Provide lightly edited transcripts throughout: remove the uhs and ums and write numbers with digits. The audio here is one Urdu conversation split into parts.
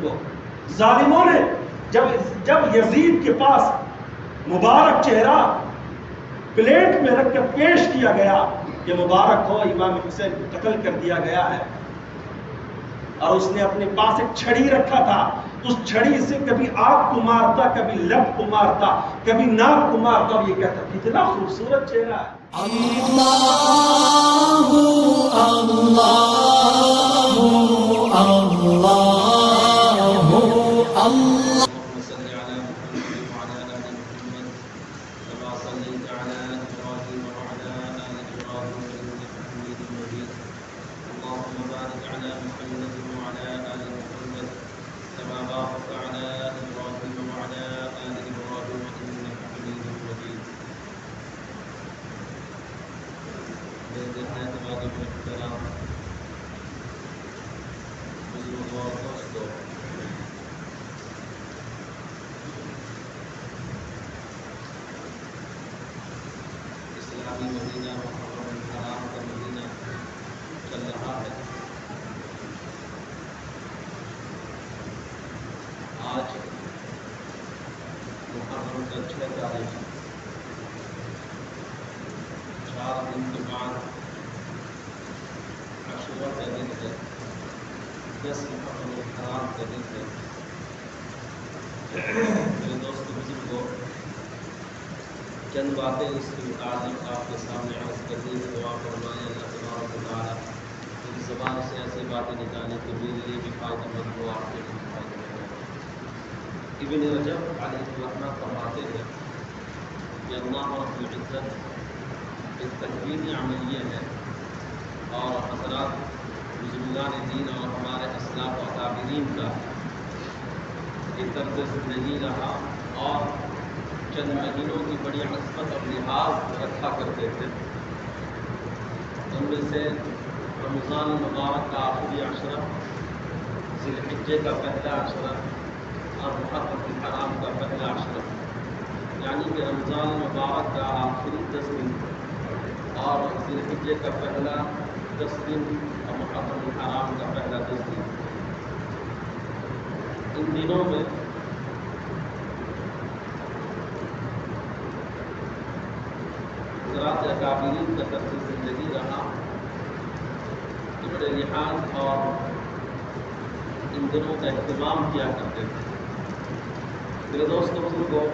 بزرگوں، ظالموں نے جب یزید کے پاس مبارک چہرہ پلیٹ میں رکھ کر پیش کیا گیا کہ مبارک ہو امام حسین کو قتل کر دیا گیا ہے، اور اس نے اپنے پاس ایک چھڑی رکھا تھا، اس چھڑی سے کبھی آنکھ کو مارتا، کبھی لب کو مارتا، کبھی ناک کو مارتا، اور یہ کہتا کتنا خوبصورت چہرہ ہے۔ اللہ اللہ اللہ اللہ مدینہ محرم الحرام کا مدینہ چل رہا ہے۔ آج محرم کا 6 تاریخ، 4 دن کے بعد عاشورہ کا دن ہے، 10 محرم الحرام کا دن ہے۔ میرے دوست بزرگوں، چند باتیں اس کے متعلق آپ کے سامنے عرض کرنی ہے۔ دعا فرمائیں اللہ تبارک و تعالیٰ میری زبان سے ایسی باتیں نکالیں کہ میرے لیے بھی فائدہ مند ہو، آپ کے لیے بھی فائدہ مند ہو۔ ابن رجب علیہ الرحمہ فرماتے ہیں کہ اللہ رب العزت ایک تکوینی عملیہ ہے، اور حضرات بزرگان دین اور ہمارے اسلاف و اکابرین کا ایک طرز زندگی رہا، اور چند مہینوں کی بڑی عظمت اور لحاظ رکھا کرتے تھے۔ ان میں سے رمضان المبارک کا آخری عشرہ، ذی الحجہ کا پہلا عشرہ، اور محرم الحرام کا پہلا عشرہ، یعنی کہ رمضان المبارک کا آخری 10 دن اور ذی الحجہ کا پہلا 10 دن اور محرم الحرام کا پہلا 10 دن، ان دنوں میں حضرات اکابرین کا طرز زندگی رہا کہ بڑے لحاظ اور ان دنوں کا اہتمام کیا کرتے تھے۔ میرے دوست بزرگوں،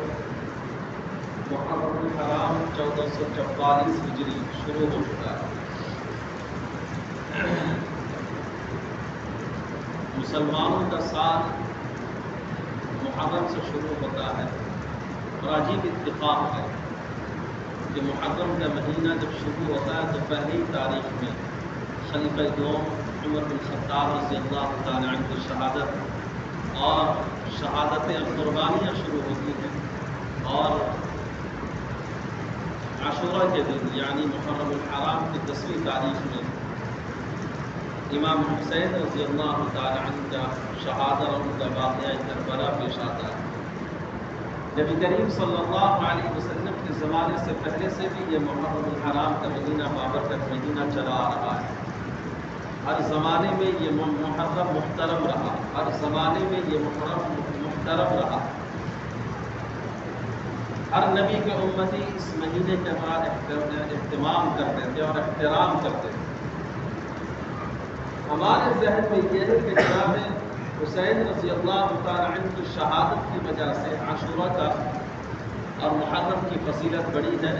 محرم الحرام 1444 ہجری شروع ہو چکا ہے۔ مسلمانوں کا سال محرم سے شروع ہوتا ہے، اور عجیب اتفاق ہے کہ محرم کا مہینہ جب شروع ہوتا ہے تو پہلی تاریخ میں خلیفہ دوم عمر بن خطاب رضی اللہ تعالیٰ عنہ کی شہادت اور شہادتیں اور قربانیاں شروع ہوتی ہیں، اور عاشورہ کے دن یعنی محرم الحرام کی 10ویں تاریخ میں امام حسین رضی اللہ تعالیٰ عنہ کا شہادت اور ان کا واقعہ کربلا پیش آتا ہے۔ نبی کریم صلی اللہ علیہ وسلم کے زمانے سے پہلے سے بھی یہ محرم الحرام کا مہینہ بابرکت مہینہ چلا آ رہا ہے۔ ہر زمانے میں یہ محرم محترم رہا، ہر زمانے میں یہ محرم محترم رہا۔ ہر نبی کے امتی اس مہینے کے بعد اہتمام کرتے تھے اور احترام کرتے تھے۔ ہمارے ذہن میں یہ ہے کہ جناب حسین رضی اللہ تعالیٰ عنہ کی شہادت کی وجہ سے عاشورہ کا اور محرم کی فضیلت بڑی ہے،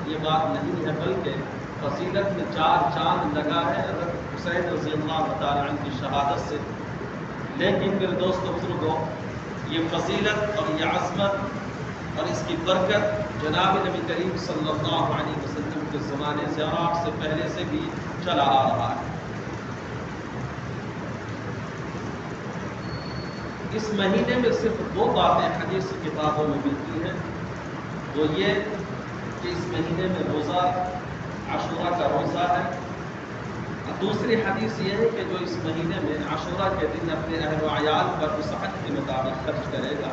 یہ بات نہیں ہے، بلکہ فضیلت میں 4 چاند لگا ہے حضرت حسین رضی اللہ تعالیٰ عنہ کی شہادت سے۔ لیکن میرے دوست بزرگوں، یہ فضیلت اور یہ عظمت اور اس کی برکت جناب نبی کریم صلی اللہ علیہ وسلم کے زمانے سے اور آپ سے پہلے سے بھی چلا آ رہا ہے۔ اس مہینے میں صرف 2 باتیں حدیث کی کتابوں میں ملتی ہیں، وہ یہ کہ اس مہینے میں روزہ عاشورہ کا روزہ ہے، اور دوسری حدیث یہ ہے کہ جو اس مہینے میں عاشورہ کے دن اپنے اہل و عیال پر وسعت کے مطابق خرچ کرے گا،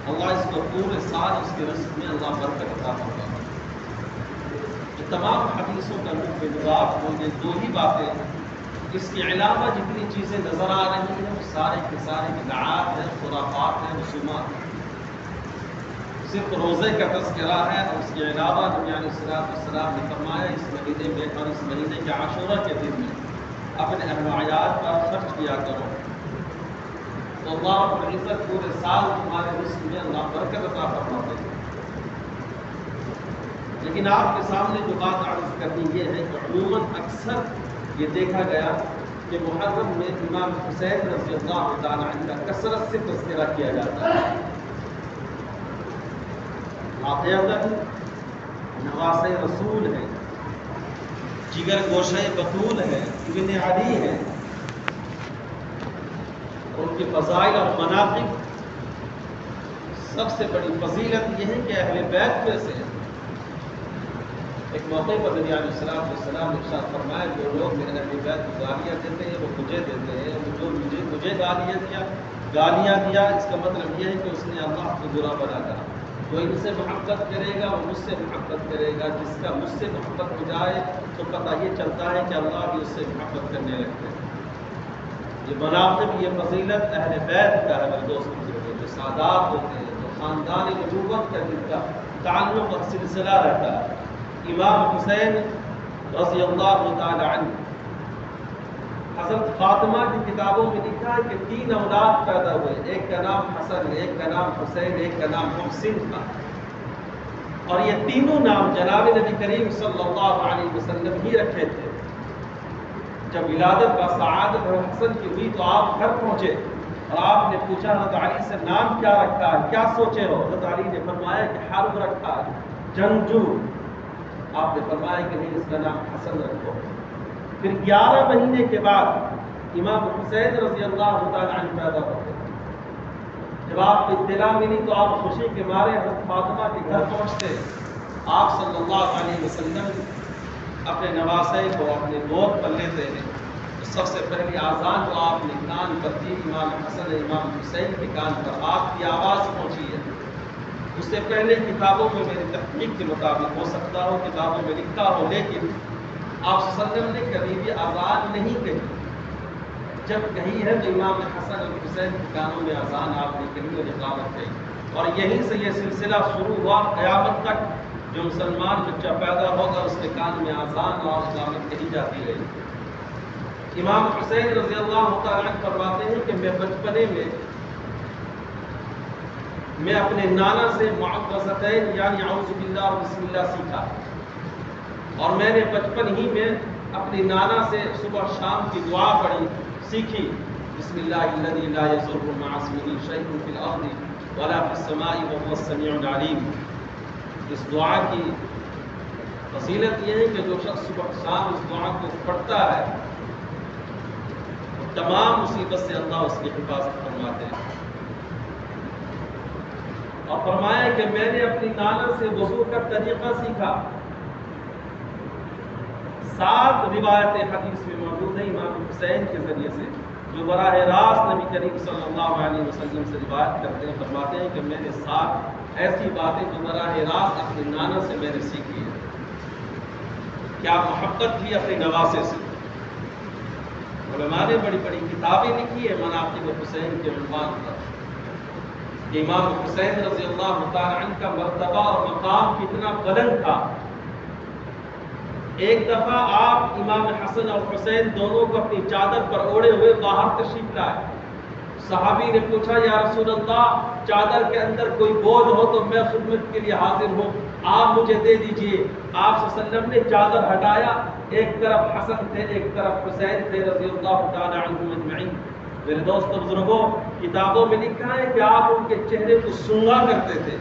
اللہ اس کو پورے سال اس کے رزق میں اللہ برکت عطا فرمائے گا۔ یہ تمام حدیثوں کا نقطۂ نظر وہ یہ 2 ہی باتیں اس کے علاوہ جتنی چیزیں نظر آ رہی ہیں وہ سارے کے سارے بدعات ہیں، خرافات ہیں، رسومات ہیں۔ صرف روزے کا تذکرہ ہے، اور اس کے علاوہ نبی علیہ السلام نے فرمایا اس مہینے میں اور اس مہینے کے عاشورہ کے دن میں اپنے اہل و عیال پر خرچ کیا کرو، تو اللہ رب العزت پورے سال تمہارے رزق میں اللہ برکت عطا فرماتے ہیں۔ لیکن آپ کے سامنے جو بات عرض کرنی یہ ہے کہ عموماً اکثر یہ دیکھا گیا کہ محرم میں امام حسین رضی اللہ تعالیٰ عنہ کا کثرت سے تذکرہ کیا جاتا ہے۔ واقعتاً نواسۂ رسول ہے، جگر گوشہ بطول ہے، ابن علی ہے، اور ان کی فضائل اور مناقب سب سے بڑی فضیلت یہ ہے کہ اہل بیت میں سے ایک موقع پر نبی علیہ السلام نے ارشاد فرمایا جو لوگ میرے اہل بیت کو گالیاں دیتے ہیں وہ مجھے دیتے ہیں، جو مجھے گالیاں دیا اس کا مطلب یہ ہے کہ اس نے اللہ کو برا بنا کہا۔ جو ان سے محبت کرے گا وہ مجھ سے محبت کرے گا، جس کا مجھ سے محبت ہو جائے تو پتہ یہ چلتا ہے کہ اللہ بھی اس سے محبت کرنے لگتے ہیں۔ یہ مناقب، یہ فضیلت اہل بیت کا ہے میرے دوست بزرگوں، جو سادات ہوتے ہیں، جو خاندان نبوت کا جن کا تعلق اور سلسلہ رہتا ہے۔ امام حسین رضی اللہ تعالی عنہ، حضرت فاطمہ کی کتابوں میں لکھا ہے کہ 3 اولاد پیدا ہوئے، ایک کا نام حسن، ایک کا نام حسین، ایک کا نام محسن تھا، اور یہ تینوں نام جناب نبی کریم صلی اللہ علیہ وسلم ہی رکھے تھے۔ جب ولادت با سعادت حسن کی ہوئی تو آپ گھر پہنچے اور آپ نے پوچھا حضرت علی سے نام کیا رکھا ہے، کیا سوچے ہو؟ حضرت علی نے فرمایا کہ حرب رکھا ہے، جنگجو۔ آپ نے فرمایا کہ نہیں، اس کا نام حسن رکھو۔ پھر 11 مہینے کے بعد امام حسین رضی اللہ تعالیٰ عنہ پیدا ہوتے۔ جب آپ کو اطلاع ملی تو آپ خوشی کے مارے حضرت فاطمہ کے گھر پہنچتے، آپ صلی اللہ علیہ وسلم اپنے نواسے کو اپنے گود پر لیتے ہیں تو سب سے پہلی آذان جو آپ نے کان پر دی امام حسن امام حسین کے کان پر آپ کی آواز پہنچی ہے۔ اس سے پہلے کتابوں میں میری تحقیق کے مطابق ہو سکتا ہو کتابوں میں لکھا ہو، لیکن آپ صلی اللہ علیہ وسلم نے کبھی بھی آذان نہیں کہی۔ جب کہی ہے تو امام حسن اور حسین کے کانوں میں آذان آپ نے کہی اور اقامت کہی، اور یہیں سے یہ سلسلہ شروع ہوا قیامت تک۔ جو مسلمان بچہ پیدا ہوگا اس کے کان میں آذان اور اقامت کہی جاتی رہی۔ امام حسین رضی اللہ تعالیٰ عنہ فرماتے ہیں کہ میں بچپنے میں اپنے نانا سے معوذتین یعنی اعوذ باللہ و بسم اللہ سیکھا، اور میں نے بچپن ہی میں اپنی نانا سے صبح شام کی دعا پڑھی سیکھی، بسم اللہ الذی لا یضر مع اسمہ شیء فی الارض ولا فی السماء وهو السمیع العلیم۔ اس دعا کی فضیلت یہ ہے کہ جو شخص صبح شام اس دعا کو پڑھتا ہے تمام مصیبت سے اللہ اس کی حفاظت فرماتے ہیں۔ اور فرمایا کہ میں نے اپنی نانا سے وضو کا طریقہ سیکھا۔ 7 روایت حدیث میں موجود ہیں امام حسین کے ذریعے سے جو براہ راست نبی کریم صلی اللہ علیہ وسلم سے روایت کرتے ہیں، فرماتے ہیں کہ میں نے 7 ایسی باتیں جو براہ راست اپنے نانا سے میں نے سیکھی ہے۔ کیا محبت تھی اپنے نواسے سے۔ علماء نے بڑی بڑی کتابیں لکھی ہیں مناقب حسین کے عنوان پر کہ امام حسین رضی اللہ تعالی عنہ کا مرتبہ اور مقام کتنا بلند تھا۔ ایک دفعہ آپ امام حسن اور حسین دونوں کو اپنی چادر پر اوڑے ہوئے باہر تشریف لائے۔ صحابی نے پوچھا یا رسول اللہ چادر کے اندر کوئی بوجھ ہو تو میں خدمت کے لیے حاضر ہوں، آپ مجھے دے دیجئے۔ آپ صلی اللہ علیہ وسلم نے چادر ہٹایا، ایک طرف حسن تھے ایک طرف حسین تھے رضی اللہ تعالی عنہم اجمعین۔ میرے دوست بزرگوں، کتابوں میں لکھا ہے کہ آپ ان کے چہرے کو سونگا کرتے تھے،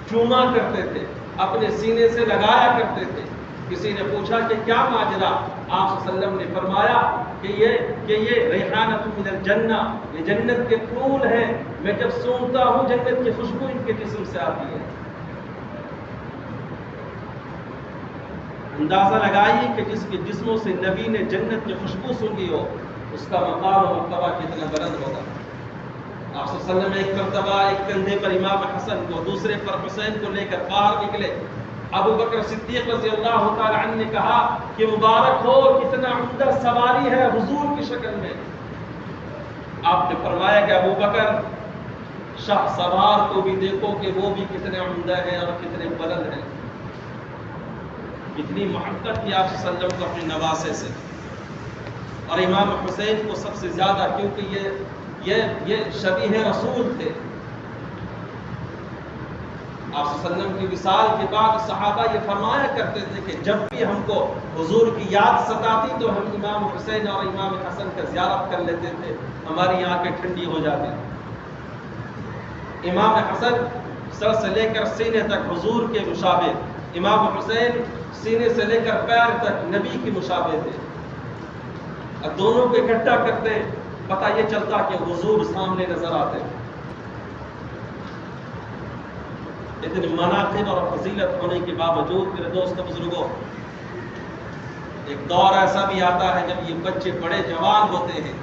چوما کرتے تھے، اپنے سینے سے لگایا کرتے تھے۔ کسی نے پوچھا کہ کیا ماجرا؟ آپ صلی اللہ علیہ وسلم نے فرمایا کہ یہ ریحانۃ من الجنہ، یہ جنت کے پھول ہیں، میں جب سونگتا ہوں جنت کی خوشبو ان کے جسم سے آتی ہے۔ اندازہ لگائیے کہ جس کے جسموں سے نبی نے جنت کی خوشبو سونگی ہو اس کا مقام و مرتبہ کتنا بلند ہوگا۔ آپ صلی اللہ علیہ وسلم ایک مرتبہ ایک کندھے پر امام حسن کو دوسرے پر حسین کو لے کر باہر نکلے ابو بکر صدیق رضی اللہ تعالی عنہ نے کہا کہ مبارک ہو کتنا عمدہ سواری ہے حضور کی شکل میں. آپ نے فرمایا کہ ابو بکر شاہ سوار کو بھی دیکھو کہ وہ بھی کتنے عمدہ ہیں اور کتنے بلند ہیں. کتنی محبت کی آپ صلی اللہ علیہ وسلم کو اپنے نواسے سے، اور امام حسین کو سب سے زیادہ، کیونکہ یہ شبیہ رسول تھے. آپ صلی اللہ علیہ وسلم کی وصال کے بعد صحابہ یہ فرمایا کرتے تھے کہ جب بھی ہم کو حضور کی یاد ستاتی تو ہم امام حسین اور امام حسن کا زیارت کر لیتے تھے، ہماری آنکھیں ٹھنڈی ہو جاتی. امام حسن سر سے لے کر سینے تک حضور کے مشابہ، امام حسین سینے سے لے کر پیر تک نبی کی مشابہ تھے. اب دونوں کو اکٹھا کرتے پتہ یہ چلتا کہ حضور سامنے نظر آتے. اتنے مناقب اور فضیلت ہونے کے باوجود میرے دوست بزرگوں، ایک دور ایسا بھی آتا ہے جب یہ بچے بڑے جوان ہوتے ہیں،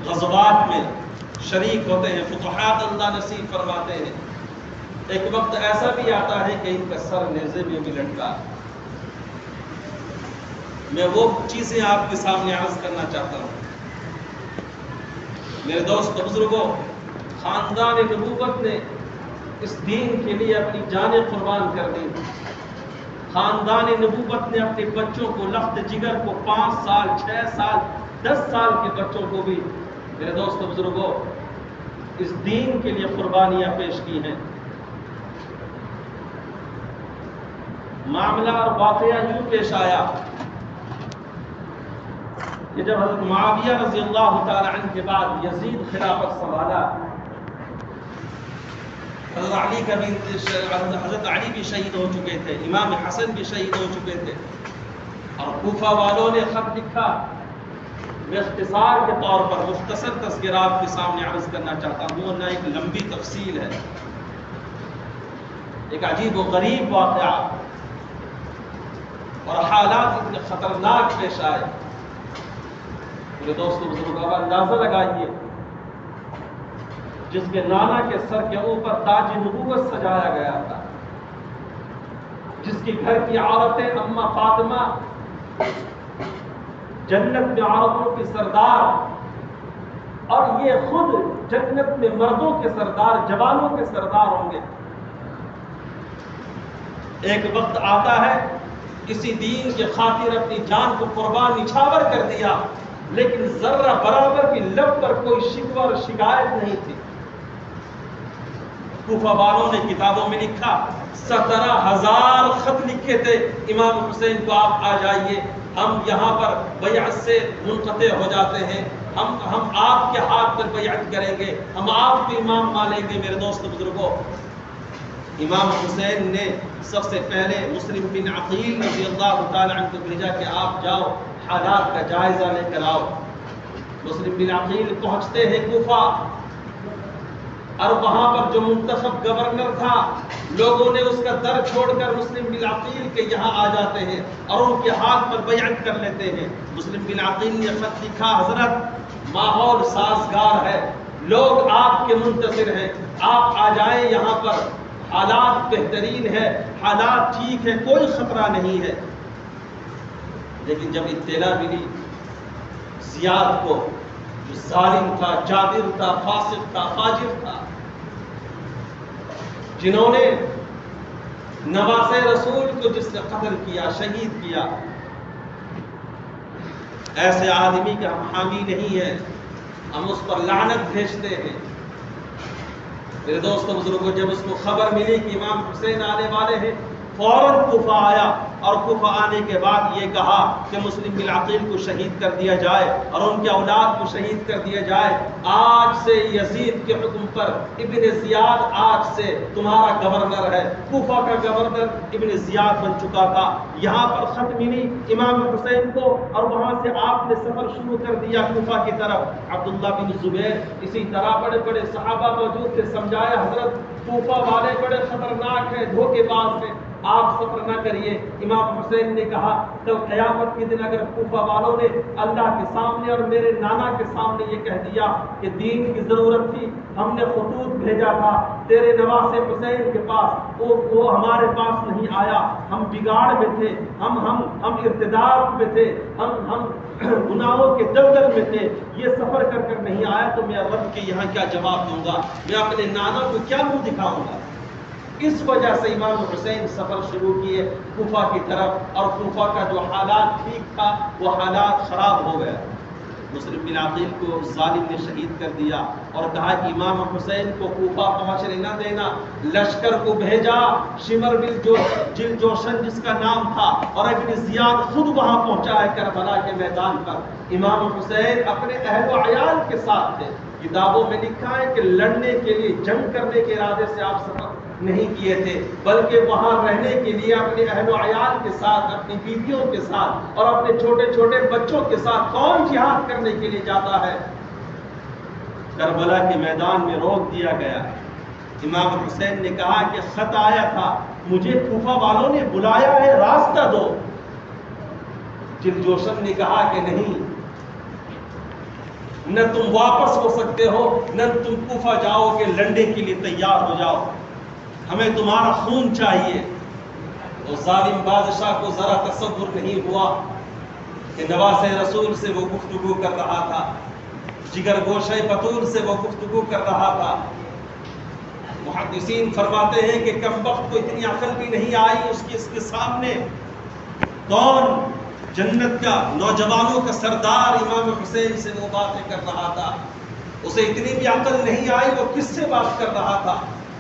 غزوات میں شریک ہوتے ہیں، فتوحات اللہ نصیب فرماتے ہیں. ایک وقت ایسا بھی آتا ہے کہ ان کا سر نیزے میں بھی لٹکا. میں وہ چیزیں آپ کے سامنے عرض کرنا چاہتا ہوں. میرے دوست بزرگوں، خاندان نبوت نے اس دین کے لیے اپنی جانیں قربان کر دی. خاندان نبوت نے اپنے بچوں کو، لخت جگر کو، 5 سال 6 سال 10 سال کے بچوں کو بھی میرے دوست بزرگوں اس دین کے لیے قربانیاں پیش کی ہیں. معاملہ اور واقعہ یوں پیش آیا کہ جب حضرت معاویہ رضی اللہ تعالی عنہ کے بعد یزید خلافت سنبھالا، حضرت علی بھی شہید ہو چکے تھے، امام حسن بھی شہید ہو چکے تھے، اور کوفہ والوں نے خط لکھا. میں اختصار کے طور پر مختصر تذکرہ آپ کے سامنے عرض کرنا چاہتا ہوں، ورنہ ایک لمبی تفصیل ہے. ایک عجیب و غریب واقعہ اور حالات اتنے خطرناک پیش آئے. میرے دوستو بزرگوں، اندازہ لگائیے، جس کے نانا کے سر کے اوپر تاج نبوت سجایا گیا تھا، جس کی گھر کی عورتیں اماں فاطمہ جنت میں عورتوں کی سردار، اور یہ خود جنت میں مردوں کے سردار، جوانوں کے سردار ہوں گے. ایک وقت آتا ہے کسی دین کی خاطر اپنی جان کو قربان نچھاور کر دیا، لیکن ذرہ برابر بھی لب پر کوئی شکوہ اور شکایت نہیں تھی. کوفہ والوں نے کتابوں میں لکھا، 17,000 خط لکھے تھے امام حسین کو، آپ آ جائیے، ہم یہاں پر بیعت سے منقطع ہو جاتے ہیں، ہم آپ کے ہاتھ پر بیعت کریں گے، ہم آپ کو امام مانیں گے. میرے دوست بزرگوں، امام حسین نے سب سے پہلے مسلم بن عقیل رضی اللہ تعالی عنہ کو بھیجا کہ آپ جاؤ حالات کا جائزہ لے کر آؤ. مسلم بن عقیل پہنچتے ہیں کوفہ، اور وہاں پر جو منتخب گورنر تھا، لوگوں نے اس کا در چھوڑ کر مسلم بن عقیل کے یہاں آ جاتے ہیں اور ان کے ہاتھ پر بیعت کر لیتے ہیں. مسلم بن عقیل نے خط لکھا، حضرت ماحول سازگار ہے، لوگ آپ کے منتظر ہیں، آپ آ جائیں یہاں پر، حالات بہترین ہے، حالات ٹھیک ہے، کوئی خطرہ نہیں ہے. لیکن جب اطلاع ملی زیاد کو، جو ظالم تھا، جابر تھا، فاسق تھا، فاجر تھا، جنہوں نے نواسے رسول کو جس نے قتل کیا، شہید کیا، ایسے آدمی کا ہم حامی نہیں ہیں، ہم اس پر لعنت بھیجتے ہیں. میرے دوستوں بزرگوں، جب اس کو خبر ملی کہ امام حسین آنے والے ہیں، فوراً کوفہ آیا، اور کوفہ آنے کے بعد یہ کہا کہ مسلم بن عقیل کو شہید کر دیا جائے اور ان کے اولاد کو شہید کر دیا جائے. آج سے یزید کے حکم پر ابن زیاد آج سے تمہارا گورنر ہے. کوفہ کا گورنر ابن زیاد بن چکا تھا. یہاں پر خط ملی امام حسین کو، اور وہاں سے آپ نے سفر شروع کر دیا کوفہ کی طرف. عبداللہ بن زبیر، اسی طرح بڑے بڑے صحابہ موجود تھے، سمجھایا حضرت کوفہ والے بڑے خطرناک ہیں، دھوکے باز ہیں، آپ صبر نہ کریے۔ امام حسین نے کہا کل قیامت کے دن اگر کوفہ والوں نے اللہ کے سامنے اور میرے نانا کے سامنے یہ کہہ دیا کہ دین کی ضرورت تھی، ہم نے خطوط بھیجا تھا تیرے نواسے حسین کے پاس، وہ ہمارے پاس نہیں آیا، ہم بگاڑ میں تھے، ہم ارتداد میں تھے، ہم گناہوں کے دلدل میں تھے، یہ سفر کر کر نہیں آیا، تو میں رب کے یہاں کیا جواب دوں گا؟ میں اپنے نانا کو کیا منہ دکھاؤں گا؟ اس وجہ سے امام حسین سفر شروع کیے کوفہ کی طرف، اور کوفہ کا جو حالات ٹھیک تھا وہ حالات خراب ہو گیا۔ مسلم بن عقیل کو ظالم نے شہید کر دیا اور کہا کہ امام حسین کو کوفہ پہنچنے نہ دینا۔ لشکر کو بھیجا، شمر بن جل جوشن جس کا نام تھا، اور ابن زیاد خود وہاں پہنچا ہے کربلا کے میدان پر۔ امام حسین اپنے اہل و عیال کے ساتھ تھے۔ کتابوں میں لکھا ہے کہ لڑنے کے لیے، جنگ کرنے کے ارادے سے آپ سفر نہیں کیے تھے، بلکہ وہاں رہنے کے لیے اپنے اہل و عیال کے ساتھ، اپنی بیویوں کے ساتھ اور اپنے چھوٹے چھوٹے بچوں کے ساتھ کون جہاد کرنے کے لیے جاتا ہے؟ کربلا کے میدان میں روک دیا گیا۔ امام حسین نے کہا کہ خط آیا تھا، مجھے کوفہ والوں نے بلایا ہے، راستہ دو۔ جل جوشن نے کہا کہ نہیں، نہ تم واپس ہو سکتے ہو، نہ تم کوفہ جاؤ گے، لڑنے کے لیے تیار ہو جاؤ، ہمیں تمہارا خون چاہیے۔ وہ ظالم بادشاہ کو ذرا تصور نہیں ہوا کہ نواسے رسول سے وہ گفتگو کر رہا تھا، جگر گوشے بطول سے وہ گفتگو کر رہا تھا۔ محدثین فرماتے ہیں کہ کم وقت کو اتنی عقل بھی نہیں آئی اس کے سامنے کون جنت کا، نوجوانوں کا سردار امام حسین سے وہ باتیں کر رہا تھا۔ اسے اتنی بھی عقل نہیں آئی وہ کس سے بات کر رہا تھا،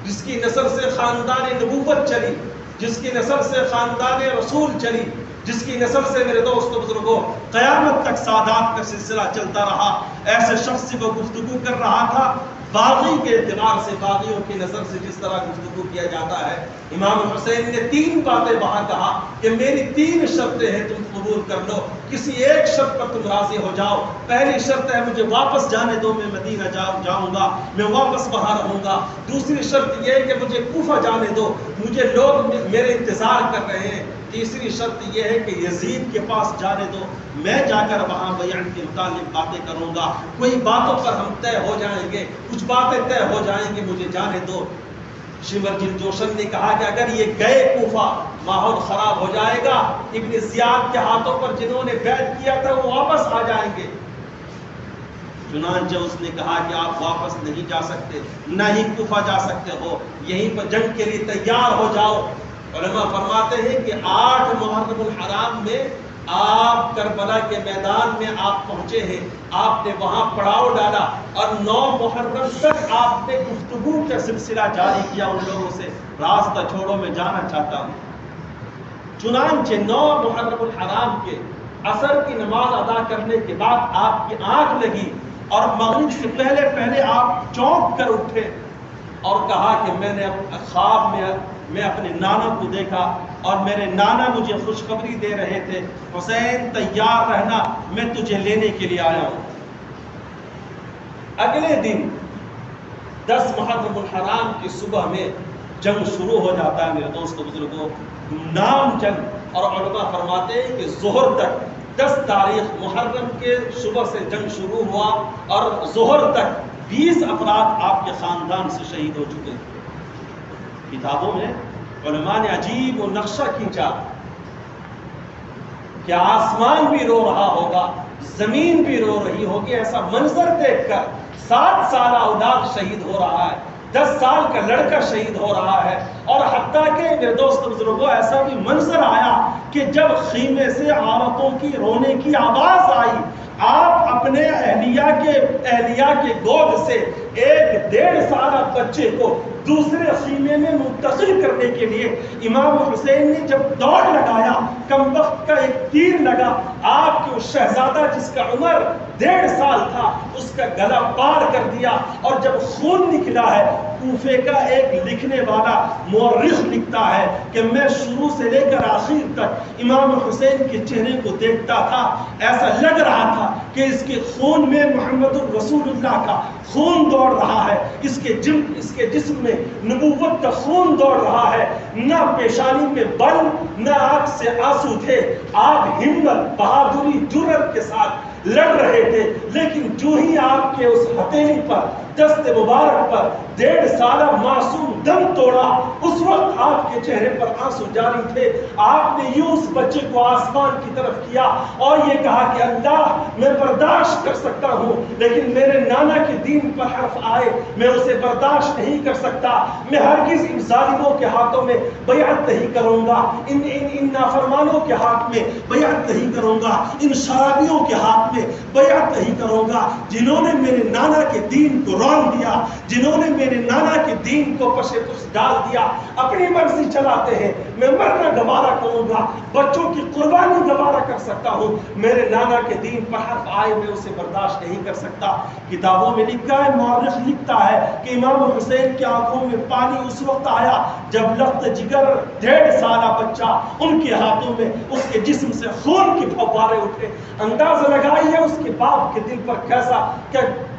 جس کی نسل سے خاندان نبوت چلی، جس کی نسل سے خاندان رسول چلی، جس کی نسل سے میرے دوست و بزرگوں قیامت تک سعادات کا سلسلہ چلتا رہا، ایسے شخص سے وہ گفتگو کر رہا تھا۔ باغی کے اعتبار سے، باغیوں کی نظر سے جس طرح گفتگو کیا جاتا ہے، امام حسین نے 3 باتیں وہاں کہا کہ میری 3 شرطیں ہیں، تم قبول کر لو، کسی ایک شرط پر تم راضی ہو جاؤ۔ پہلی شرط ہے مجھے واپس جانے دو، میں مدینہ جاؤں گا، میں واپس وہاں رہوں گا۔ دوسری شرط یہ ہے کہ مجھے کوفہ جانے دو، مجھے لوگ میرے انتظار کر رہے ہیں۔ تیسری شرط یہ ہے کہ یزید کے پاس جانے دو، میں جا کر وہاں بیعت کے متعلق باتیں کروں گا، کوئی باتوں پر ہم طے ہو جائیں گے، کچھ باتیں طے ہو جائیں گے، مجھے جانے دو۔ شمر جل جوشن نے کہا کہ اگر یہ گئے کوفہ ماحول خراب ہو جائے گا، ابن زیاد کے ہاتھوں پر جنہوں نے بیعت کیا تھا وہ واپس آ جائیں گے۔ چنانچہ اس نے کہا کہ آپ واپس نہیں جا سکتے، نہ ہی کوفہ جا سکتے ہو، یہیں پر جنگ کے لیے تیار ہو جاؤ۔ علماء فرماتے ہیں کہ 8 محرم الحرام میں آپ کربلا کے میدان میں آپ پہنچے ہیں، آپ نے وہاں پڑاؤ ڈالا، اور 9 محرم تک آپ نے گفتگو کا سلسلہ جاری کیا ان لوگوں سے، راستہ چھوڑو میں جانا چاہتا ہوں۔ چنانچہ 9 محرم الحرام کے عصر کی نماز ادا کرنے کے بعد آپ کی آنکھ لگی، اور مغرب سے پہلے آپ چونک کر اٹھے اور کہا کہ میں نے خواب میں اپنے نانا کو دیکھا، اور میرے نانا مجھے خوشخبری دے رہے تھے، حسین تیار رہنا، میں تجھے لینے کے لیے آیا ہوں۔ اگلے دن 10 محرم الحرام کی صبح میں جنگ شروع ہو جاتا ہے میرے دوستو بزرگوں، نام جنگ، اور علماء فرماتے ہیں کہ ظہر تک 10 تاریخ محرم کے صبح سے جنگ شروع ہوا، اور ظہر تک 20 افراد آپ کے خاندان سے شہید ہو چکے ہیں۔ کتابوں میں علماء نے عجیب و نقشہ کھینچا کہ آسمان بھی رو رہا ہوگا، زمین بھی رو رہی ہوگی، ایسا منظر دیکھ کر 7 سالہ اولاد شہید ہو رہا ہے، 10 سال کا لڑکا شہید ہو رہا ہے، اور حتیٰ کہ میرے دوست بزرگوں ایسا بھی منظر آیا کہ جب خیمے سے عورتوں کی رونے کی آواز آئی، آپ اپنے اہلیہ کے گود سے ایک 1.5 سالہ بچے کو دوسرے خیمے میں منتقل کرنے کے لیے امام حسین نے جب دوڑ لگایا، کم وقت کا ایک تیر لگا، آپ کے اس شہزادہ جس کا عمر 1.5 سال تھا اس کا گلا پار کر دیا، اور جب خون نکلا ہے، کوفے کا ایک لکھنے والا مورخ لکھتا ہے کہ میں شروع سے لے کر آخر تک امام حسین کے چہرے کو دیکھتا تھا، ایسا لگ رہا تھا کہ اس کے خون میں محمد الرسول اللہ کا خون دوڑ دوڑ رہا ہے، اس کے جسم میں نبوت کا خون دوڑ رہا ہے، نہ پیشانی میں بل نہ آنکھ سے آنسو تھے، آپ ہمت بہادری جرأت کے ساتھ لڑ رہے تھے، لیکن جو ہی آپ کے اس ہتھیلی پر دست مبارک پر 1.5 سالہ معصوم دم توڑا، اس وقت آپ کے چہرے پر آنسو جاری تھے۔ آپ نے یوں اس بچے کو آسمان کی طرف کیا اور یہ کہا کہ اللہ میں برداشت کر سکتا ہوں، لیکن میرے نانا کے دین پر حرف آئے میں اسے برداشت نہیں کر سکتا، میں ہرگز ان ظالموں کے ہاتھوں میں بیعت نہیں کروں گا، ان نافرمانوں کے ہاتھ میں بیعت نہیں کروں گا، ان شرابیوں کے ہاتھ میں بیعت نہیں کروں گا، جنہوں نے میرے نانا کے دین کو رون دیا، جنہوں نے میرے نانا کے دین کو پشے پش ڈال دیا، اپنی مرضی چلاتے ہیں، میں مرنا گوارا کروں گا، بچوں کی قربانی گوارا کر سکتا ہوں، میرے نانا کے دین پر حرف آئے میں اسے برداشت نہیں کر سکتا۔ کتابوں میں لکھا ہے، مورخ لکھتا ہے کہ امام حسین کی آنکھوں میں پانی اس وقت آیا جب لخت جگر 1.5 سالہ بچہ ان کے ہاتھوں میں، اس کے جسم سے خون کی پھوارے اٹھے۔ اندازہ لگائیے اس کے باپ کے دل پر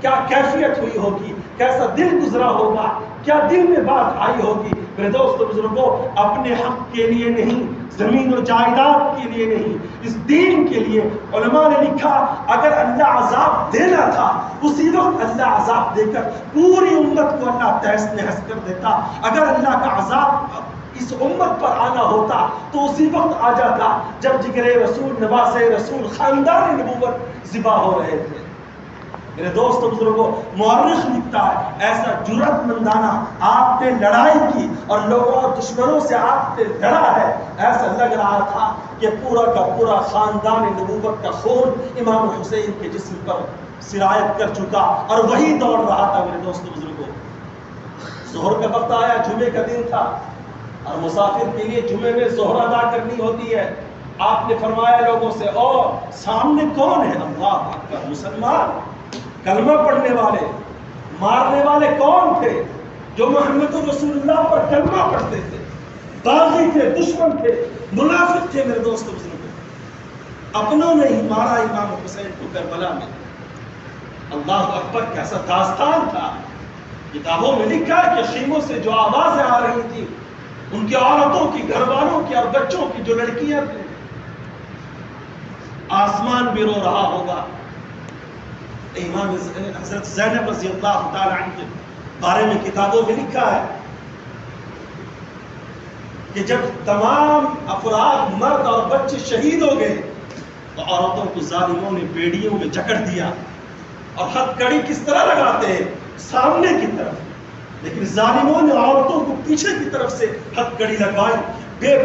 کیا کیفیت ہوئی ہوگی، کیسا دل گزرا ہوگا، کیا دل میں بات آئی ہوگی۔ میرے دوستو بزرگوں، اپنے حق کے لیے نہیں، زمین و جائیداد کے لیے نہیں، اس دین کے لیے علماء نے لکھا اگر اللہ عذاب دینا تھا اسی وقت اللہ عذاب دے کر پوری امت کو اللہ تہس نہس کر دیتا۔ اگر اللہ کا عذاب اس امت پر آنا ہوتا تو اسی وقت آ جاتا جب جگر رسول، نواز رسول، خاندان نبوت ذبح ہو رہے تھے۔ میرے دوست و بزرگوں، مورخ لکھتا ہے ایسا جرأت مندانہ آپ نے لڑائی کی اور لوگوں اور دشمنوں سے آپ نے لڑا ہے، ایسا لگ رہا تھا کہ پورا کا پورا خاندان نبوت کا خون امام حسین کے جسم پر سرایت کر چکا اور وہی دوڑ رہا تھا۔ میرے دوست و بزرگوں، ظہر کا وقت آیا، جمعے کا دن تھا اور مسافر کے لیے جمعے میں ظہر ادا کرنی ہوتی ہے۔ آپ نے فرمایا لوگوں سے، او سامنے کون ہے؟ اللہ اکبر، مسلمان، کلمہ پڑھنے والے، مارنے والے کون تھے؟ جو محمد رسول اللہ پر کلمہ پڑھتے تھے، باغی تھے، دشمن تھے، منافق تھے۔ میرے دوستو بزرگوں، اپنوں نے ہی مارا امام حسین کو کربلا میں۔ اللہ اکبر، کیسا داستان تھا۔ کتابوں میں لکھا ہے کہ خیموں سے جو آوازیں آ رہی تھی، ان کی عورتوں کی، گھر والوں کی اور بچوں کی جو لڑکیاں تھیں، آسمان بھی رو رہا ہوگا۔ امام حضرت زینب رضی اللہ تعالی عنہ کے بارے میں کتابوں میں لکھا ہے کہ جب تمام افراد، مرد اور بچے شہید ہو گئے تو عورتوں کو ظالموں نے بیڑیوں میں جکڑ دیا، اور ہتھ کڑی کس طرح لگاتے ہیں؟ سامنے کی طرف، لیکن ظالموں نے عورتوں کو پیچھے کی طرف سے ہتھ کڑی لگوائی، بے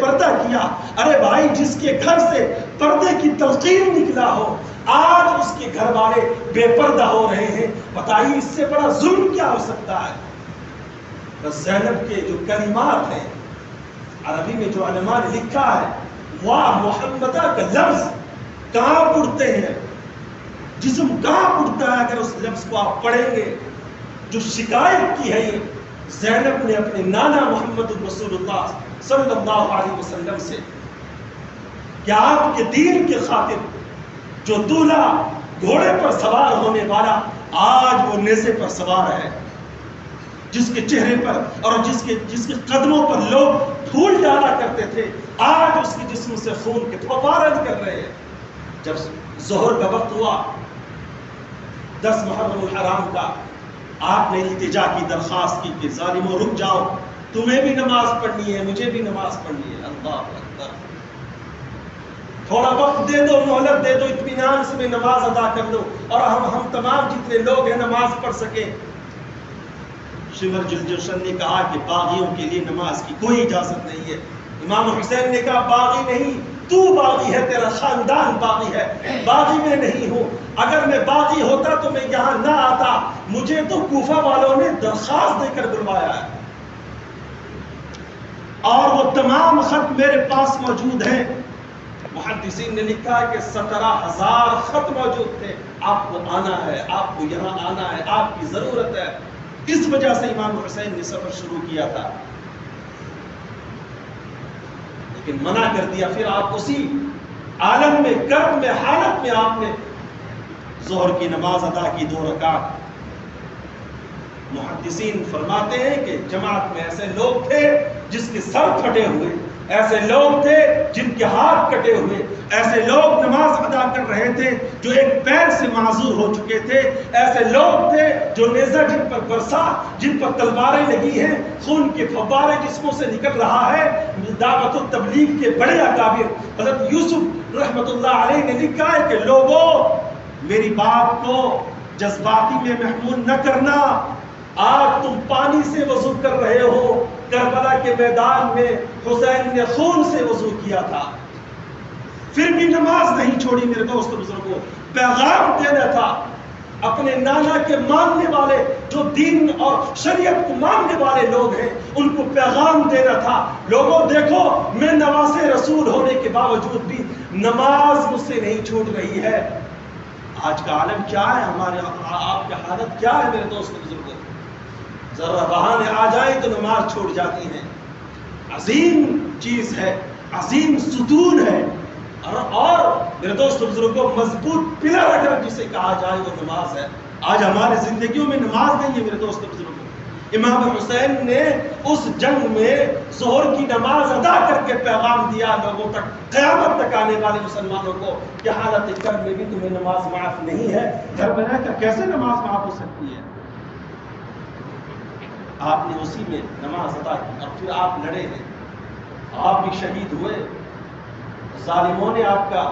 پردہ کیا۔ ارے بھائی، جس کے گھر سے پردے کی تلقین نکلا ہو، آج اس کے گھر والے بے پردہ ہو رہے ہیں، بتائیے اس سے بڑا ظلم کیا ہو سکتا ہے؟ بس زینب کے جو کلمات ہیں، عربی میں جو علماء نے لکھا ہے، واہ محمدہ کا لفظ کہاں اڑتے ہیں، جسم کہاں اڑتا ہے اگر اس لفظ کو آپ پڑھیں گے۔ جو شکایت کی ہے یہ زینب نے اپنے نانا محمد رسول اللہ صلی اللہ علیہ وسلم سے کہ آپ کے دین کے خاطر جو دولہا گھوڑے پر سوار ہونے والا آج وہ نیزے پر سوار ہے، جس کے چہرے پر اور جس کے قدموں پر لوگ پھول ڈالا کرتے تھے، آج اس کے جسم سے خون کے فوارے نکل رہے ہیں۔ جب ظہر کا وقت ہوا، 10 محرم الحرام کا، آپ نے التجا کی، درخواست کی کہ ظالموں رک جاؤ، تمہیں بھی نماز پڑھنی ہے، مجھے بھی نماز پڑھنی ہے۔ اللہ اکبر، تھوڑا وقت دے دو، مہلت دے دو، اطمینان سے میں نماز ادا کر دو اور ہم تمام جتنے لوگ ہیں نماز پڑھ سکیں۔ شمر جلجوشن نے کہا کہ باغیوں کے لیے نماز کی کوئی اجازت نہیں ہے۔ امام حسین نے کہا باغی نہیں، تو باغی ہے، تیرا خاندان باغی ہے، باغی میں نہیں ہوں۔ اگر میں باغی ہوتا تو میں یہاں نہ آتا، مجھے تو کوفہ والوں نے درخواست دے کر بلوایا ہے، اور وہ تمام خط میرے پاس موجود ہیں۔ محدثین نے لکھا ہے کہ 17,000 خط موجود تھے، آپ کو آنا ہے، آپ کو یہاں آنا ہے، آپ کی ضرورت ہے۔ اس وجہ سے امام حسین نے سفر شروع کیا تھا، لیکن منع کر دیا۔ پھر آپ اسی عالم میں، کرب میں، حالت میں آپ نے ظہر کی نماز ادا کی 2 رکعت۔ محدثین فرماتے ہیں کہ جماعت میں ایسے لوگ تھے جس کے سر پھٹے ہوئے، ایسے لوگ تھے جن کے ہاتھ کٹے ہوئے، ایسے لوگ نماز ادا کر رہے تھے جو ایک پیر سے معذور ہو چکے تھے، ایسے لوگ تھے جو نیزہ جن پر برسا، جن پر تلواریں لگی ہیں، خون کے فوارے جسموں سے نکل رہا ہے۔ دعوت و تبلیغ کے بڑے اکابر حضرت یوسف رحمت اللہ علیہ نے لکھا ہے کہ لوگوں میری بات کو جذباتی میں محمول نہ کرنا، آج تم پانی سے وضو کر رہے ہو، کربلا کے میدان میں حسین نے خون سے وضو کیا تھا، پھر بھی نماز نہیں چھوڑی۔ میرے دوست بزرگوں، پیغام دینا تھا اپنے نانا کے ماننے والے، جو دین اور شریعت کو ماننے والے لوگ ہیں، ان کو پیغام دینا تھا، لوگوں دیکھو میں نواز رسول ہونے کے باوجود بھی نماز مجھ سے نہیں چھوٹ رہی ہے۔ آج کا عالم کیا ہے، ہمارے آپ کی حالت کیا ہے میرے دوست بزرگوں؟ ذرا بہانے آ جائیں تو نماز چھوڑ جاتی ہیں۔ عظیم چیز ہے، عظیم ستون ہے، اور میرے دوست بزرگوں مضبوط پلر اگر جسے کہا جائے وہ نماز ہے۔ آج ہمارے زندگیوں میں نماز نہیں ہے میرے دوست بزرگوں۔ امام حسین نے اس جنگ میں ظہر کی نماز ادا کر کے پیغام دیا لوگوں تک، قیامت تک آنے والے مسلمانوں کو، کہ حالت کرب میں بھی تمہیں نماز معاف نہیں ہے۔ گھر میں رہ کر کیسے نماز معاف ہو سکتی ہے؟ آپ نے اسی میں نماز ادا کی اور پھر آپ لڑے ہیں، آپ بھی شہید ہوئے، ظالموں نے آپ کا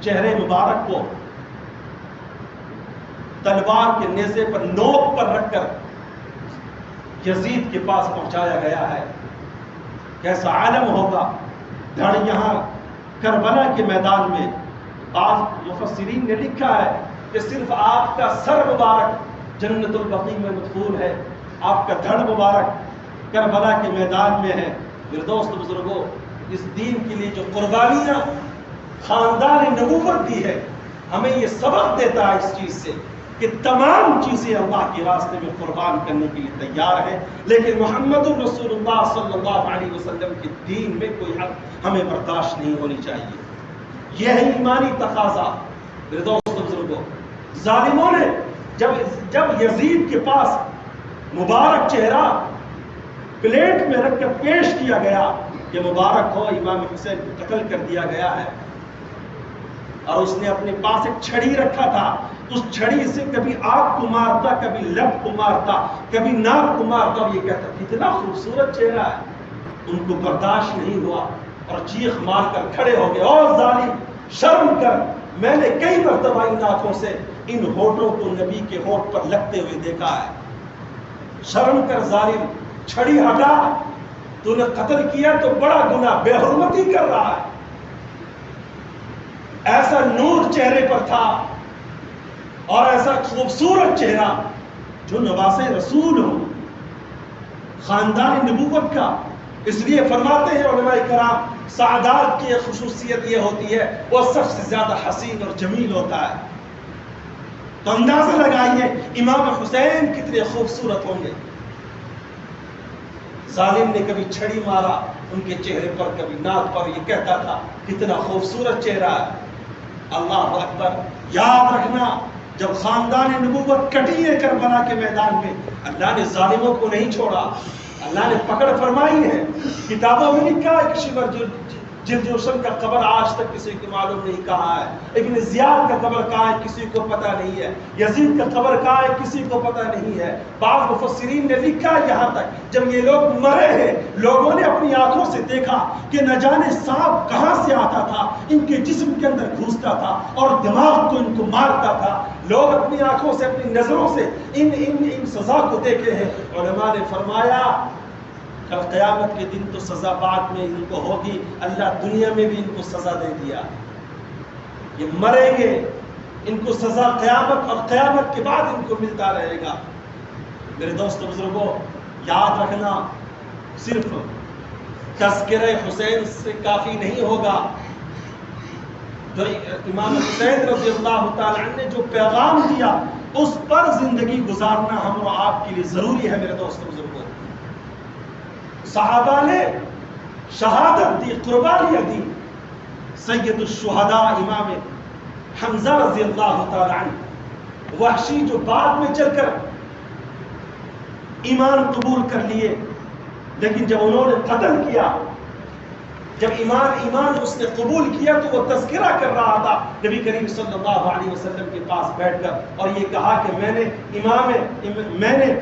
چہرے مبارک کو تلوار کے نیزے پر نوک پر رکھ کر یزید کے پاس پہنچایا گیا ہے۔ کیسا عالم ہوگا؟ دھڑ یہاں کربلا کے میدان میں بعض مفسرین نے لکھا ہے کہ صرف آپ کا سر مبارک جنت البقیع میں مدفون ہے، آپ کا دھڑ مبارک کربلا کے میدان میں ہے۔ میرے دوست بزرگوں، اس دین کے لیے جو قربانیاں خاندان نبوت دی ہے، ہمیں یہ سبق دیتا ہے اس چیز سے کہ تمام چیزیں اللہ کے راستے میں قربان کرنے کے لیے تیار ہے، لیکن محمد الرسول اللہ صلی اللہ علیہ وسلم کے دین میں کوئی حد ہمیں برداشت نہیں ہونی چاہیے۔ یہ ہے ایمانی تقاضا۔ میرے دوست بزرگوں، ظالموں نے جب یزید کے پاس مبارک چہرہ پلیٹ میں رکھ کر پیش کیا گیا کہ مبارک ہو امام حسین کو قتل کر دیا گیا ہے، اور اس نے اپنے پاس ایک چھڑی رکھا تھا، اس چھڑی سے کبھی آنکھ کو مارتا، کبھی لب کو مارتا، کبھی ناک کو مارتا، اور یہ کہتا کتنا خوبصورت چہرہ ہے۔ ان کو برداشت نہیں ہوا اور چیخ مار کر کھڑے ہو گئے، اور ظالم شرم کر، میں نے کئی مرتبہ ان آنکھوں سے ان ہونٹوں کو نبی کے ہونٹ پر لگتے ہوئے دیکھا ہے، شرم کر ظالم، چھڑی ہٹا، تو نے قتل کیا تو بڑا گناہ، بے حرمتی کر رہا ہے۔ ایسا نور چہرے پر تھا اور ایسا خوبصورت چہرہ جو نواز رسول ہو، خاندان نبوت کا۔ اس لیے فرماتے ہیں علماء کرام، سعادات کی خصوصیت یہ ہوتی ہے وہ سب سے زیادہ حسین اور جمیل ہوتا ہے۔ تو اندازہ لگائیے امام حسین کتنے خوبصورت ہوں گے۔ ظالم نے کبھی چھڑی مارا ان کے چہرے پر، کبھی ناک پر، یہ کہتا تھا کتنا خوبصورت چہرہ ہے۔ اللہ اکبر! یاد رکھنا، جب خاندان نبوت کٹی ہے کربلا کے میدان میں، اللہ نے ظالموں کو نہیں چھوڑا، اللہ نے پکڑ فرمائی ہے۔ کتابوں میں لکھا ہے کہ شمر جلجوشن کا قبر آج تک کسی کو معلوم نہیں کہاں ہے، ابن زیاد کا قبر کہاں ہے کسی کو پتہ نہیں ہے، یزید کا قبر کہاں ہے کسی کو پتہ نہیں ہے۔ بعض مفسرین نے لکھا ہے یہاں تک جب یہ لوگ مرے ہیں، لوگوں نے اپنی آنکھوں سے دیکھا کہ نہ جانے سانپ کہاں سے آتا تھا، ان کے جسم کے اندر گھستا تھا اور دماغ کو ان کو مارتا تھا۔ لوگ اپنی آنکھوں سے، اپنی نظروں سے ان سزا کو دیکھے ہیں۔ علماء نے فرمایا کل قیامت کے دن تو سزا بعد میں ان کو ہوگی، اللہ دنیا میں بھی ان کو سزا دے دیا، یہ مریں گے، ان کو سزا قیامت اور قیامت کے بعد ان کو ملتا رہے گا۔ میرے دوست بزرگوں، یاد رکھنا صرف تذکرہ حسین سے کافی نہیں ہوگا، جو امام حسین رضی اللہ تعالی عنہ نے جو پیغام دیا اس پر زندگی گزارنا ہم اور آپ کے لیے ضروری ہے۔ میرے دوست بزرگوں، صحابہ نے شہادت دی، قربانیاں دی۔ سید الشہداء امام حمزہ رضی اللہ تعالی عنہ، وحشی جو بعد میں چل کر ایمان قبول کر لیے، لیکن جب انہوں نے قتل کیا، جب ایمان اس نے قبول کیا تو وہ تذکرہ کر رہا تھا نبی کریم صلی اللہ علیہ وسلم کے پاس بیٹھ کر، اور یہ کہا کہ میں نے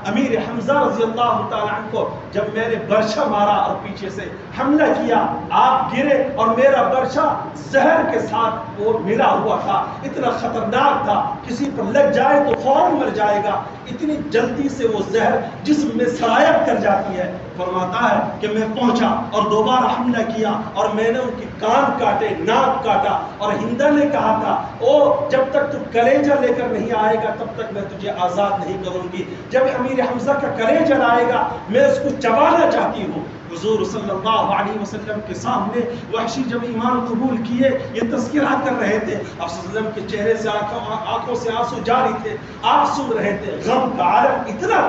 امیر حمزہ رضی اللہ تعالیٰ عنہ کو جب میں نے برچھا مارا اور پیچھے سے حملہ کیا، آپ گرے اور میرا برچھا زہر کے ساتھ وہ ملا ہوا تھا، اتنا خطرناک تھا، کسی پر لگ جائے تو فوراً مر جائے گا، اتنی جلدی سے وہ زہر جسم میں سرایت کر جاتی ہے۔ فرماتا ہے کہ میں پہنچا اور دوبارہ حملہ کیا اور میں نے ان کی کان کاٹے، ناک کاٹا، اور ہندا نے کہا تھا او جب تک تو کلیجہ لے کر نہیں آئے گا تب تک میں تجھے آزاد نہیں کروں گی، جب امیر حمزہ کا کلیجہ آئے گا میں اس کو چبانا چاہتی ہوں۔ حضور صلی اللہ علیہ وسلم کے سامنے وحشی جب ایمان قبول کیے یہ تذکرہ کر رہے تھے، آپ صلی اللہ علیہ وسلم کے چہرے سے آنکھوں سے آنسو جاری تھے، آپ سن رہے تھے، غم کا عالم اتنا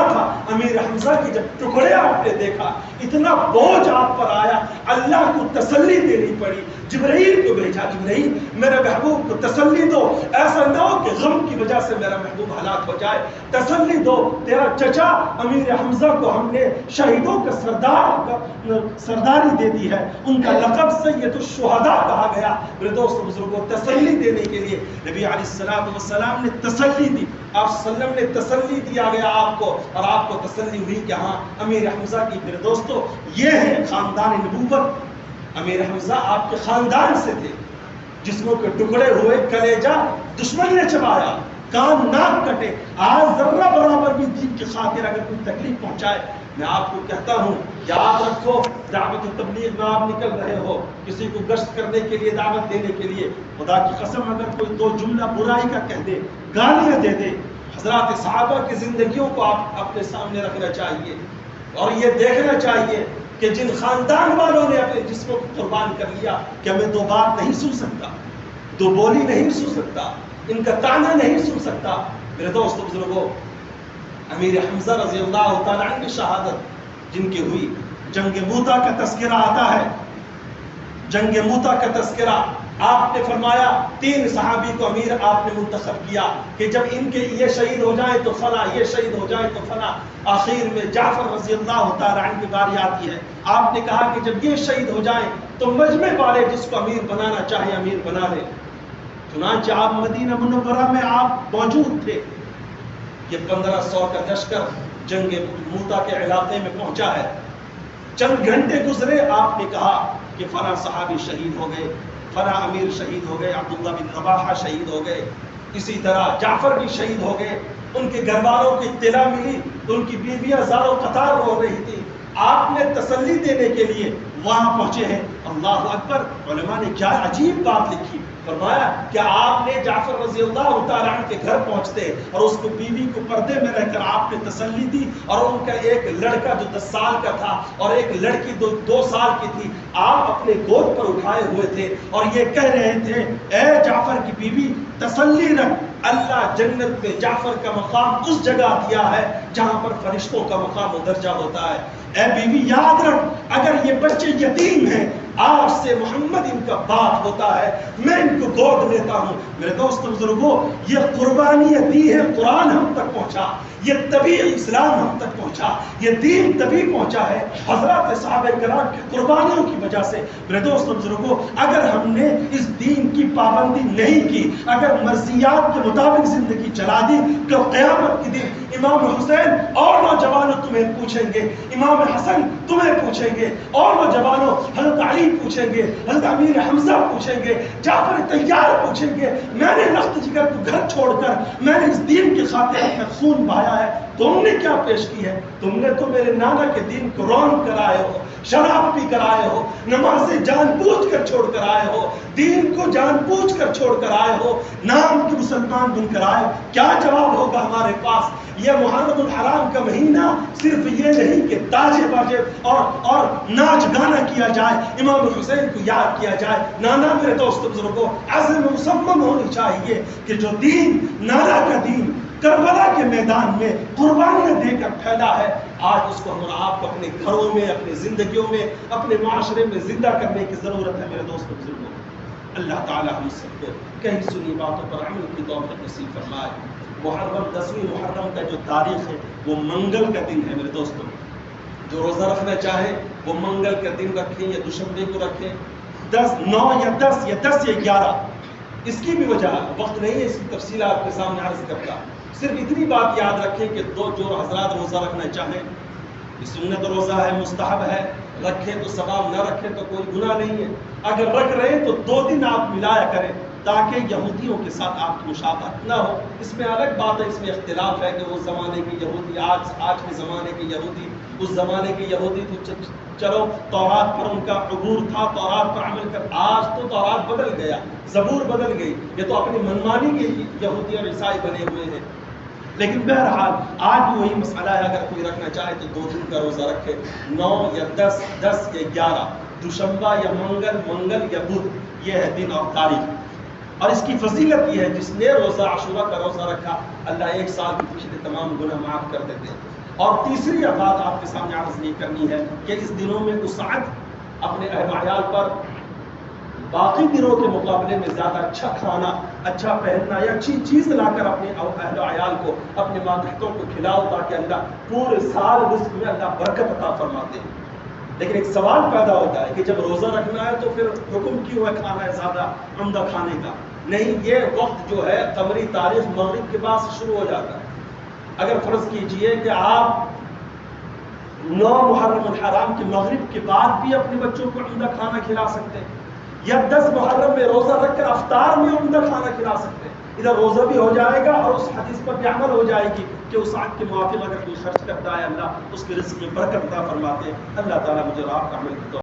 تھا۔ امیر حمزہ کے جب ٹکڑے آپ نے دیکھا، اتنا بوجھ آپ پر آیا، اللہ کو تسلی دینی پڑی، جبرائیل کو بھیجا، جبرائیل میرے محبوب کو تسلی دو، ایسا نہ ہو کہ غم کی وجہ سے میرا محبوب ہلاک ہو جائے، تسلی دو، تیرا چچا امیر حمزہ کو ہم نے شہیدوں کا سرداری دے دی ہے، ان کا لقب سید الشہداء کہا گیا۔ میرے دوست بزرگوں، تسلی دینے کے لیے نبی علیہ السلام نے تسلی دی، آپ صلی اللہ علیہ وسلم نے تسلی دیا گیا آپ کو، اور آپ کو تسلی ہوئی کہ ہاں امیر حمزہ کی، میرے دوستو یہ ہے خاندان نبوت۔ امیر حمزہ آپ کے خاندان سے تھے، جسموں کے ٹکڑے ہوئے، کلیجہ دشمن نے چبایا، کان ناک کٹے، آج ذرہ برابر بھی دین کی خاطر اگر کوئی تکلیف پہنچائے، میں آپ کو کہتا ہوں یاد رکھو، دعوت و تبلیغ میں آپ نکل رہے ہو، کسی کو گشت کرنے کے لیے، دعوت دینے کے لیے، خدا کی قسم اگر کوئی دو جملہ برائی کا کہہ دے، گالیاں دے دے، حضرات صحابہ کی زندگیوں کو آپ اپنے سامنے رکھنا چاہیے، اور یہ دیکھنا چاہیے کہ جن خاندان والوں نے اپنے جسموں کو قربان کر لیا، کہ میں دو بات نہیں سن سکتا، دو بولی نہیں سن سکتا، ان کا تانا نہیں سن سکتا۔ میرے دوست بزرگوں، امیر حمزہ رضی اللہ تعالیٰ عنہ کی شہادت جن کی ہوئی، جنگ موتا کا تذکرہ آتا ہے، جنگ موتا کا تذکرہ آپ نے فرمایا 3 صحابی کو امیر آپ نے منتخب کیا کہ جب ان کے یہ شہید ہو جائیں تو فلاں، یہ شہید ہو جائے تو فلاں، آخر میں جعفر رضی اللہ تعالیٰ عنہ کی باری آتی ہے، آپ نے کہا کہ جب یہ شہید ہو جائیں تو مجمع والے جس کو امیر بنانا چاہے امیر بنا لے۔ چنانچہ آپ مدینہ منورہ میں آپ موجود تھے، یہ 1500 کا لشکر جنگ موتا کے علاقے میں پہنچا ہے، چند گھنٹے گزرے، آپ نے کہا کہ فلاں صحابی شہید ہو گئے، فلاں امیر شہید ہو گئے، عبداللہ بن رواحہ شہید ہو گئے، اسی طرح جعفر بھی شہید ہو گئے۔ ان کے گھر والوں کی اطلاع ملی تو ان کی بیویاں زاروں قطار رو رہی تھی، آپ نے تسلی دینے کے لیے وہاں پہنچے ہیں۔ اللہ اکبر، علماء نے کیا عجیب بات لکھی، فرمایا کہ آپ نے جعفر رضی اللہ تعالیٰ عنہ کے گھر پہنچتے اور اس کو بیوی کو پردے میں رہ کر آپ نے تسلی دی، اور ان کا ایک لڑکا جو 10 سال کا تھا اور ایک لڑکی 2 سال کی تھی، آپ اپنے گود پر اٹھائے ہوئے تھے اور یہ کہہ رہے تھے اے جعفر کی بیوی تسلی رکھ، اللہ جنت میں جعفر کا مقام اس جگہ دیا ہے جہاں پر فرشتوں کا مقام و درجہ ہوتا ہے۔ اے بیوی یاد رکھ، اگر یہ بچے یتیم ہیں، آج سے محمد ان کا باپ ہوتا ہے، میں ان کو گود لیتا ہوں۔ میرے دوست بزرگوں، یہ قربانی دی ہے، قرآن ہم تک پہنچا، یہ تبھی اسلام ہم تک پہنچا، یہ دین تبھی پہنچا ہے حضرات صحابہ کرام کی قربانیوں کی وجہ سے۔ میرے دوست بزرگوں، اگر ہم نے اس دین کی پابندی نہیں کی، اگر مرضیات کے مطابق زندگی چلا دی، تو قیامت کے دن امام حسین اور نوجوانوں تمہیں پوچھیں گے، امام حسن تمہیں پوچھیں گے، اور نوجوانوں حضرت علی پوچھیں گے، حضرت امیر حمزہ پوچھیں گے، جعفر طیار پوچھیں گے، میں نے لخت جگر کو گھر چھوڑ کر میں نے اس دین کی خاطر اپنا خون بہایا ہے، تم نے کیا پیش کی ہے؟ تم نے تو میرے نانا کے دین کو رون کرائے ہو، شراب پی کر آئے ہو، نمازیں جان بوجھ کر چھوڑ کر آئے ہو، دین کو جان بوجھ کر چھوڑ کر آئے ہو، نام کے مسلمان بن کر آئے۔ کیا جواب ہوگا ہمارے پاس؟ یہ محرم الحرام کا مہینہ صرف یہ نہیں کہ تاجے باجے اور ناچ گانا کیا جائے، امام حسین کو یاد کیا جائے۔ نانا میرے دوست بزرگوں، عزم مصمم ہونی چاہیے کہ جو دین، نانا کا دین کربلا کے میدان میں قربانیاں دے کر پھیلا ہے، آج اس کو ہم آپ کو اپنے گھروں میں، اپنی زندگیوں میں، اپنے معاشرے میں زندہ کرنے کی ضرورت ہے۔ میرے دوست بزرگوں، اللہ تعالی ہم سب کو کہیں سنی باتوں پر عمل کی توفیق نصیب فرمائے۔ محرم 10ویں محرم کا جو تاریخ ہے وہ منگل کا دن ہے میرے دوستوں، جو روزہ رکھنا چاہے وہ منگل کا دن رکھیں یا دوشنبے کو رکھیں، 9 یا 10 یا 10 یا 11۔ اس کی بھی وجہ وقت نہیں ہے اس کی تفصیل آپ کے سامنے عرض کرتا، صرف اتنی بات یاد رکھیں کہ جو حضرات روزہ رکھنا چاہیں، یہ سنت روزہ ہے، مستحب ہے، رکھیں تو ثواب، نہ رکھیں تو کوئی گناہ نہیں ہے۔ اگر رکھ رہے ہیں تو 2 دن آپ ملایا کریں تاکہ یہودیوں کے ساتھ آپ کی مشابہت نہ ہو۔ اس میں الگ بات ہے، اس میں اختلاف ہے کہ وہ زمانے کے یہودی آج کے زمانے کے یہودی، اس زمانے کے یہودی تو چلو تورات پر ان کا عبور تھا، تورات پر عمل کر، آج تو تورات بدل گیا، زبور بدل گئی، یہ تو اپنی منمانی کے یہودی اور عیسائی بنے ہوئے ہیں۔ لیکن بہرحال آج بھی وہی مسئلہ ہے، اگر کوئی رکھنا چاہے تو 2 دن کا روزہ رکھے، 9 یا 10 یا 11، دوشنبہ یا منگل یا بدھ، یہ ہے دن اور تاریخ۔ اور اس کی فضیلت یہ ہے جس نے روزہ عاشورہ کا روزہ رکھا، اللہ 1 سال کے پچھلے تمام گناہ معاف کر دیتے ہیں۔ اور تیسری بات آپ کے سامنے عرض نہیں کرنی ہے کہ اس دنوں میں وسعت اپنے اہل و عیال پر باقی دنوں کے مقابلے میں زیادہ اچھا کھانا، اچھا پہننا یا اچھی چیز لا کر اپنے اہل و عیال کو، اپنے ماتحتوں کو کھلاؤ تاکہ اللہ پورے سال رزق میں اللہ برکت عطا فرماتے ہیں۔ لیکن ایک سوال پیدا ہوتا ہے کہ جب روزہ رکھنا ہے تو پھر حکم کیوں ہے کھانا ہے زیادہ عمدہ کھانے کا؟ نہیں، یہ وقت جو ہے قمری تاریخ مغرب کے بعد سے شروع ہو جاتا ہے۔ اگر فرض کیجئے کہ آپ 9 محرم الحرام کے مغرب کے بعد بھی اپنے بچوں کو عمدہ کھانا کھلا سکتے ہیں، یا 10 محرم میں روزہ رکھ کر افطار میں عمدہ کھانا کھلا سکتے ہیں، ادھر روزہ بھی ہو جائے گا اور اس حدیث پر بھی عمل ہو جائے گی کہ اس آگ کے موافق اگر کوئی خرچ کرتا ہے اللہ اس کے رزق میں برکت عطا فرماتے ہیں۔ اللہ تعالیٰ مجھے اور آپ کا عمل کی توفیق